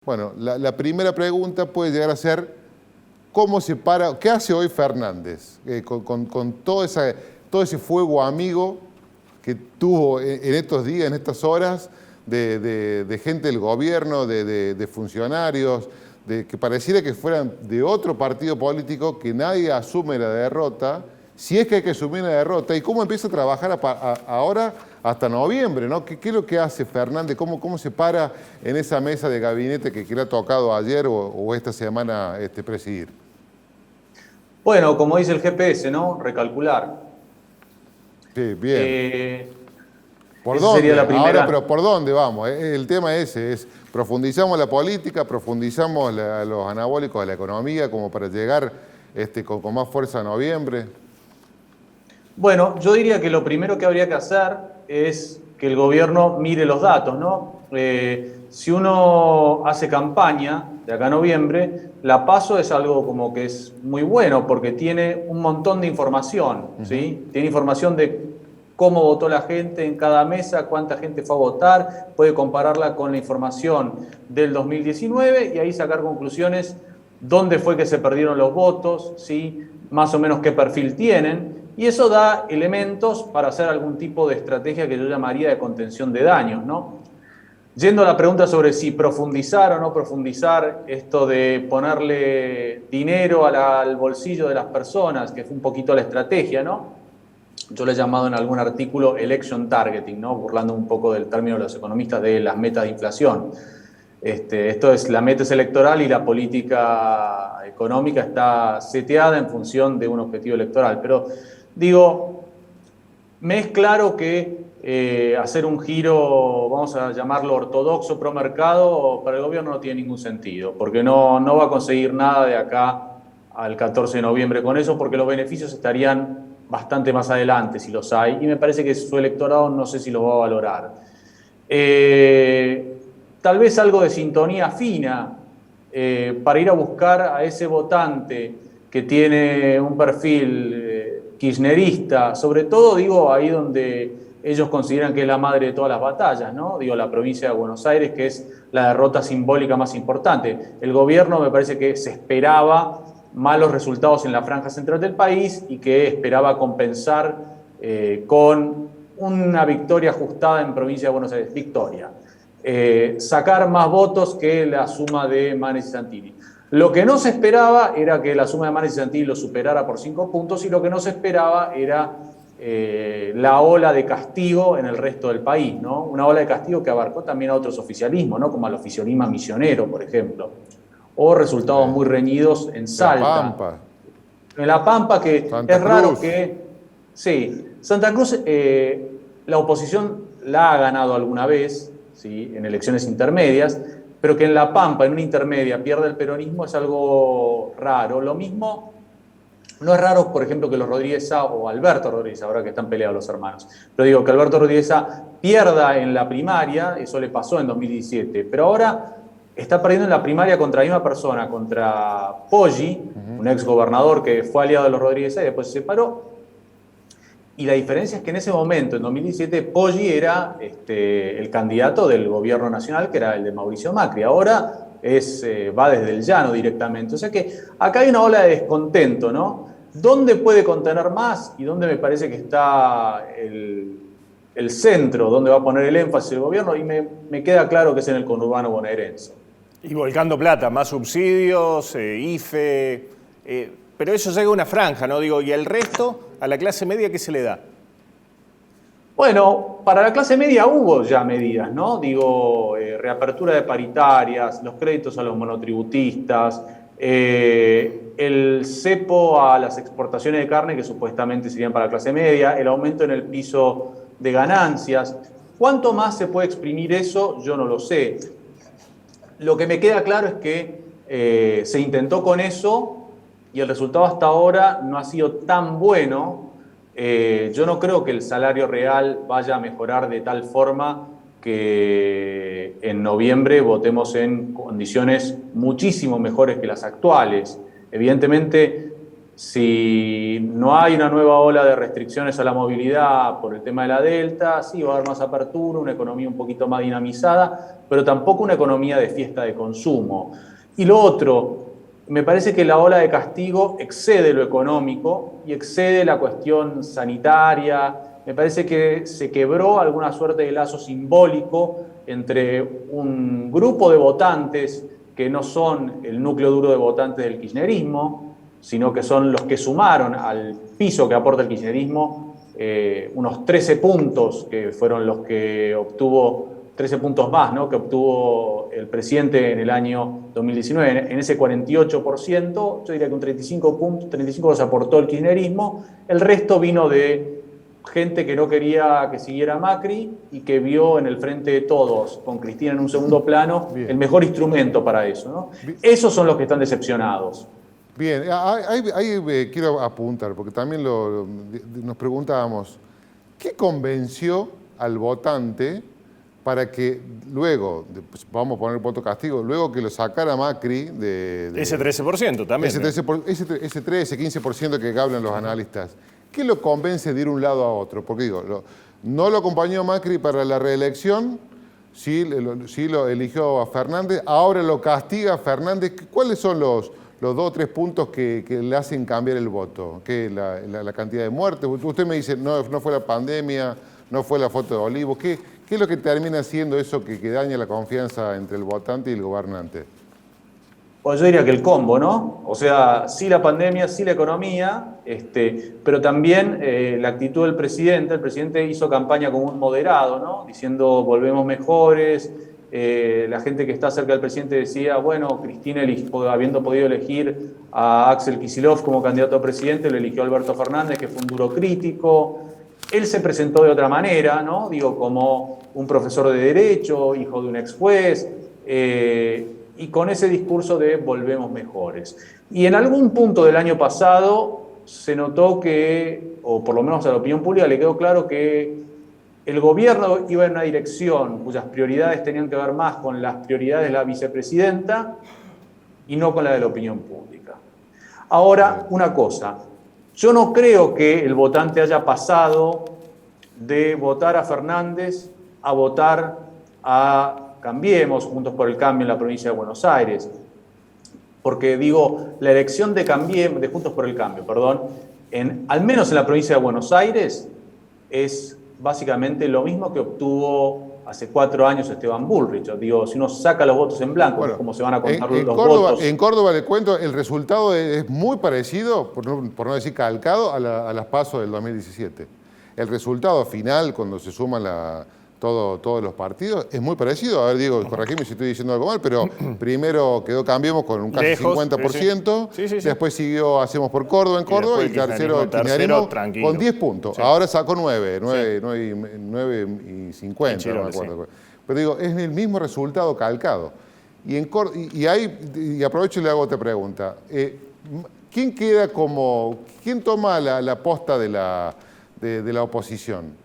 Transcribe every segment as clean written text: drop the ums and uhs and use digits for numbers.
Bueno, la primera pregunta puede llegar a ser, ¿cómo se para? ¿Qué hace hoy Fernández con todo ese fuego amigo que tuvo en estos días, en estas horas, de gente del gobierno, de funcionarios, que pareciera que fueran de otro partido político, que nadie asume la derrota, si es que hay que asumir la derrota, y cómo empieza a trabajar ahora hasta noviembre, ¿no? ¿Qué es lo que hace Fernández? ¿Cómo se para en esa mesa de gabinete que le ha tocado ayer o esta semana presidir? Bueno, como dice el GPS, ¿no? Recalcular. Sí, bien. ¿Por Esa sería dónde? la Ahora, primera. pero ¿por dónde vamos? El tema ese es, profundizamos la política, profundizamos los anabólicos de la economía como para llegar con más fuerza a noviembre. Bueno, yo diría que lo primero que habría que hacer es que el gobierno mire los datos, ¿no? Si uno hace campaña de acá a noviembre, la PASO es algo como que es muy bueno porque tiene un montón de información, ¿sí? Tiene información de cómo votó la gente en cada mesa, cuánta gente fue a votar, puede compararla con la información del 2019 y ahí sacar conclusiones dónde fue que se perdieron los votos, ¿sí? Más o menos qué perfil tienen. Y eso da elementos para hacer algún tipo de estrategia que yo llamaría de contención de daños, ¿no? Yendo a la pregunta sobre si profundizar o no profundizar, esto de ponerle dinero al bolsillo de las personas, que fue un poquito la estrategia, ¿no? Yo le he llamado en algún artículo election targeting, ¿no? Burlando un poco del término de los economistas de las metas de inflación. Esto es, la meta es electoral y la política económica está seteada en función de un objetivo electoral. Pero digo, me es claro que hacer un giro, vamos a llamarlo ortodoxo pro mercado, para el gobierno no tiene ningún sentido, porque no va a conseguir nada de acá al 14 de noviembre con eso, porque los beneficios estarían bastante más adelante si los hay, y me parece que su electorado no sé si los va a valorar. Tal vez algo de sintonía fina para ir a buscar a ese votante que tiene un perfil kirchnerista, sobre todo, digo, ahí donde ellos consideran que es la madre de todas las batallas, ¿no? Digo, la provincia de Buenos Aires, que es la derrota simbólica más importante. El gobierno me parece que se esperaba malos resultados en la franja central del país y que esperaba compensar con una victoria ajustada en provincia de Buenos Aires. Victoria. Sacar más votos que la suma de Manes y Santini. Lo que no se esperaba era que la suma de Manes y Santini lo superara por 5 puntos, y lo que no se esperaba era la ola de castigo en el resto del país, ¿no? Una ola de castigo que abarcó también a otros oficialismos, ¿no? Como al oficialismo misionero, por ejemplo, o resultados muy reñidos en La Salta. Pampa, En La Pampa, que Santa es raro Cruz. que... Sí, Santa Cruz, la oposición la ha ganado alguna vez, ¿sí? En elecciones intermedias, pero que en La Pampa, en una intermedia, pierda el peronismo es algo raro. Lo mismo, no es raro, por ejemplo, que los Rodríguez Sá o Alberto Rodríguez, ahora que están peleados los hermanos, pero digo que Alberto Rodríguez Sá pierda en la primaria, eso le pasó en 2017, pero ahora está perdiendo en la primaria contra la misma persona, contra Poggi, un ex gobernador que fue aliado de los Rodríguez Sá y después se separó. Y la diferencia es que en ese momento, en 2017, Poggi era el candidato del gobierno nacional, que era el de Mauricio Macri. Ahora va desde el llano directamente. O sea que acá hay una ola de descontento, ¿no? ¿Dónde puede contener más y dónde me parece que está el centro, dónde va a poner el énfasis el gobierno? Y me queda claro que es en el conurbano bonaerense. Y volcando plata, más subsidios, IFE, pero eso llega a una franja, ¿no? Digo, ¿y el resto, a la clase media, qué se le da? Bueno, para la clase media hubo ya medidas, ¿no? Digo, reapertura de paritarias, los créditos a los monotributistas, el cepo a las exportaciones de carne, que supuestamente serían para la clase media, el aumento en el piso de ganancias. ¿Cuánto más se puede exprimir eso? Yo no lo sé. Lo que me queda claro es que se intentó con eso y el resultado hasta ahora no ha sido tan bueno. Yo no creo que el salario real vaya a mejorar de tal forma que en noviembre votemos en condiciones muchísimo mejores que las actuales. Evidentemente, Si no hay una nueva ola de restricciones a la movilidad por el tema de la Delta, sí va a haber más apertura, una economía un poquito más dinamizada, pero tampoco una economía de fiesta de consumo. Y lo otro, me parece que la ola de castigo excede lo económico y excede la cuestión sanitaria. Me parece que se quebró alguna suerte de lazo simbólico entre un grupo de votantes que no son el núcleo duro de votantes del kirchnerismo, sino que son los que sumaron al piso que aporta el kirchnerismo unos 13 puntos, que fueron los que obtuvo, 13 puntos más, ¿no?, que obtuvo el presidente en el año 2019. En ese 48%, yo diría que un 35 los aportó el kirchnerismo, el resto vino de gente que no quería que siguiera Macri y que vio en el Frente de Todos, con Cristina en un segundo plano, el mejor instrumento para eso, ¿no? Esos son los que están decepcionados. Bien, ahí quiero apuntar, porque también nos preguntábamos, ¿qué convenció al votante para que luego, pues, vamos a poner voto castigo, luego que lo sacara Macri ese 13% también. Ese 13, 15% que hablan los analistas, ¿qué lo convence de ir de un lado a otro? Porque digo, no lo acompañó Macri para la reelección, sí lo eligió a Fernández, ahora lo castiga a Fernández. ¿Cuáles son los 2 o 3 puntos que le hacen cambiar el voto? ¿Qué, la cantidad de muertes? Usted me dice, no fue la pandemia, no fue la foto de Olivos. ¿Qué es lo que termina siendo eso que daña la confianza entre el votante y el gobernante? Pues yo diría que el combo, ¿no? O sea, sí la pandemia, sí la economía, pero también la actitud del presidente. El presidente hizo campaña como un moderado, ¿no? Diciendo, volvemos mejores. La gente que está cerca del presidente decía, bueno, Cristina, habiendo podido elegir a Axel Kicillof como candidato a presidente, lo eligió Alberto Fernández, que fue un duro crítico. Él se presentó de otra manera, ¿no? Digo, como un profesor de Derecho, hijo de un ex juez, y con ese discurso de volvemos mejores. Y en algún punto del año pasado se notó que, o por lo menos a la opinión pública le quedó claro que el gobierno iba en una dirección cuyas prioridades tenían que ver más con las prioridades de la vicepresidenta y no con la de la opinión pública. Ahora, una cosa, yo no creo que el votante haya pasado de votar a Fernández a votar a Cambiemos, Juntos por el Cambio en la provincia de Buenos Aires. Porque digo, la elección de Juntos por el Cambio, al menos en la provincia de Buenos Aires, es básicamente lo mismo que obtuvo hace 4 años Esteban Bullrich. Digo, si uno saca los votos en blanco, bueno, ¿cómo se van a contar los votos? En Córdoba, le cuento, el resultado es muy parecido, por no decir calcado, a las PASO del 2017. El resultado final, cuando se suman todos los partidos, es muy parecido. A ver, Diego, corregime si estoy diciendo algo mal, pero primero quedó Cambiemos con un casi 50%, sí. Después siguió Hacemos por Córdoba en Córdoba y tercero con 10 puntos. Sí. Ahora sacó 9 y 50, Chirol, no me acuerdo. Sí. Pero digo, es el mismo resultado calcado. Y aprovecho y le hago otra pregunta. ¿Quién toma la posta de la oposición?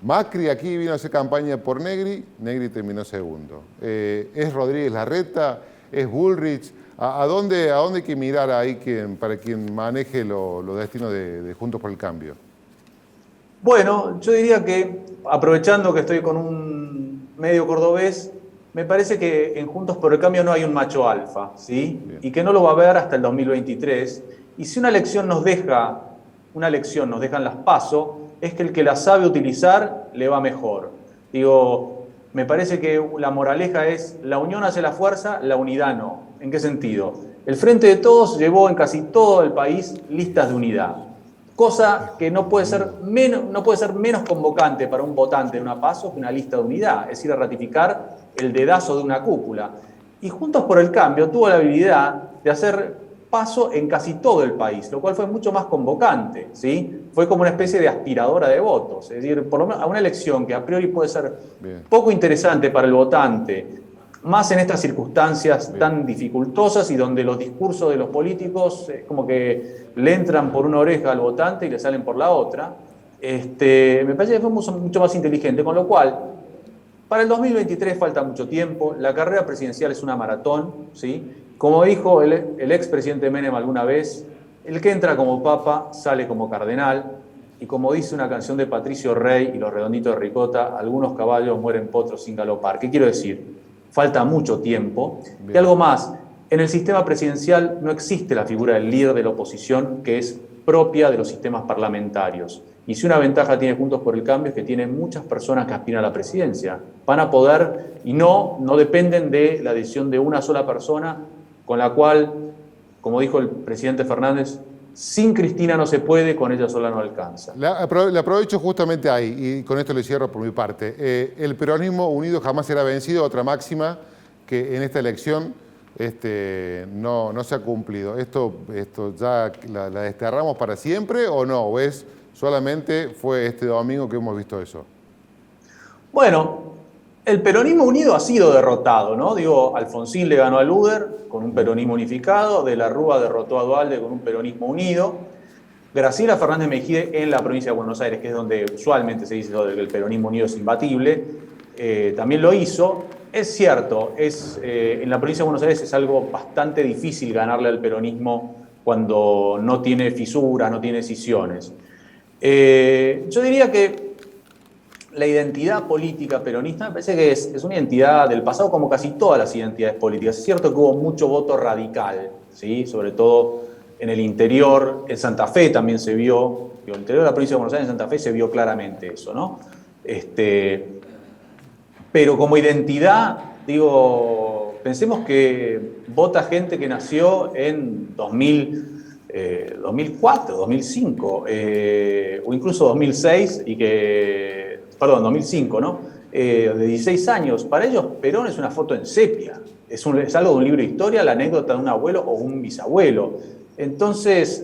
Macri aquí vino a hacer campaña por Negri terminó segundo. ¿Es Rodríguez Larreta? ¿Es Bullrich? ¿A dónde hay que mirar ahí para quien maneje los destinos de Juntos por el Cambio? Bueno, yo diría que, aprovechando que estoy con un medio cordobés, me parece que en Juntos por el Cambio no hay un macho alfa, ¿sí? Bien. Y que no lo va a haber hasta el 2023. Y si una lección nos dejan las PASO, es que el que la sabe utilizar le va mejor. Digo, me parece que la moraleja es la unión hace la fuerza, la unidad no. ¿En qué sentido? El Frente de Todos llevó en casi todo el país listas de unidad, cosa que no puede ser menos convocante para un votante de una PASO que una lista de unidad, es ir a ratificar el dedazo de una cúpula. Y Juntos por el Cambio tuvo la habilidad de hacer PASO en casi todo el país, lo cual fue mucho más convocante, ¿sí? Fue como una especie de aspiradora de votos, es decir, por lo menos a una elección que a priori puede ser poco interesante para el votante, más en estas circunstancias tan dificultosas y donde los discursos de los políticos como que le entran por una oreja al votante y le salen por la otra, me parece que fue mucho más inteligente, con lo cual, para el 2023 falta mucho tiempo, la carrera presidencial es una maratón, ¿sí? Como dijo el expresidente Menem alguna vez, El que entra como papa sale como cardenal, y como dice una canción de Patricio Rey y los Redonditos de Ricota, algunos caballos mueren potros sin galopar. ¿Qué quiero decir? Falta mucho tiempo. Bien. Y algo más, en el sistema presidencial no existe la figura del líder de la oposición, que es propia de los sistemas parlamentarios. Y si una ventaja tiene Juntos por el Cambio es que tiene muchas personas que aspiran a la presidencia. Van a poder, y no dependen de la decisión de una sola persona, con la cual, como dijo el presidente Fernández, sin Cristina no se puede, con ella sola no alcanza. Le aprovecho justamente ahí, y con esto le cierro por mi parte. El peronismo unido jamás será vencido, otra máxima que en esta elección no se ha cumplido. ¿Esto ya la desterramos para siempre o no? ¿O es solamente fue este domingo que hemos visto eso? Bueno, el peronismo unido ha sido derrotado, ¿no? Digo, Alfonsín le ganó a Luder con un peronismo unificado, De la Rúa derrotó a Duhalde con un peronismo unido, Graciela Fernández Mejide en la provincia de Buenos Aires, que es donde usualmente se dice que el peronismo unido es imbatible, también lo hizo. Es cierto, en la provincia de Buenos Aires es algo bastante difícil ganarle al peronismo cuando no tiene fisuras, no tiene escisiones. Yo diría que la identidad política peronista me parece que es una identidad del pasado, como casi todas las identidades políticas. Es cierto que hubo mucho voto radical, ¿sí? Sobre todo en el interior, en Santa Fe también se vio, en el interior de la provincia de Buenos Aires, en Santa Fe se vio claramente eso, ¿no? Pero como identidad, digo, pensemos que vota gente que nació en 2004, 2005, o incluso 2006, 2005, ¿no? De 16 años. Para ellos, Perón es una foto en sepia. Es algo de un libro de historia, la anécdota de un abuelo o un bisabuelo. Entonces,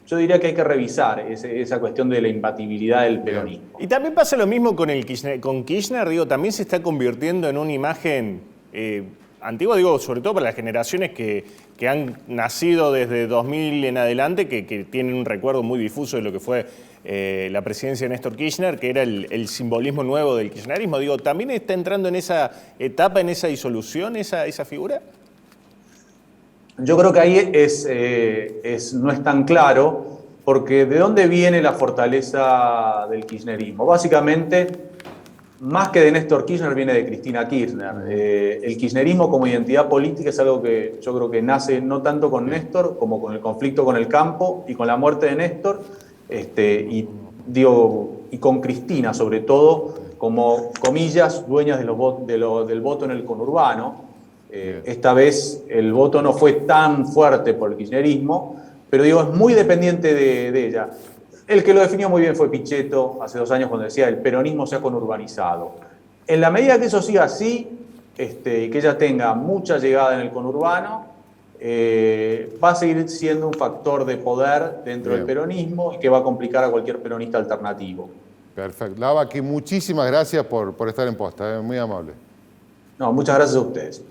yo diría que hay que revisar esa cuestión de la imbatibilidad del peronismo. Y también pasa lo mismo con Kirchner, digo, también se está convirtiendo en una imagen antigua, digo, sobre todo para las generaciones que han nacido desde 2000 en adelante, que tienen un recuerdo muy difuso de lo que fue la presidencia de Néstor Kirchner, que era el simbolismo nuevo del kirchnerismo. Digo, ¿también está entrando en esa etapa, en esa disolución, esa figura? Yo creo que ahí no es tan claro, porque ¿de dónde viene la fortaleza del kirchnerismo? Básicamente, más que de Néstor Kirchner, viene de Cristina Kirchner. El kirchnerismo como identidad política es algo que yo creo que nace no tanto con Néstor, como con el conflicto con el campo y con la muerte de Néstor, y con Cristina, sobre todo, como, comillas, dueñas del voto en el conurbano. Esta vez el voto no fue tan fuerte por el kirchnerismo, pero digo, es muy dependiente de ella. El que lo definió muy bien fue Pichetto hace 2 años cuando decía el peronismo se ha conurbanizado. En la medida que eso siga así, y que ella tenga mucha llegada en el conurbano, va a seguir siendo un factor de poder dentro del peronismo y que va a complicar a cualquier peronista alternativo. Perfecto. Lavacky, muchísimas gracias por estar en posta, muy amable. No, muchas gracias a ustedes.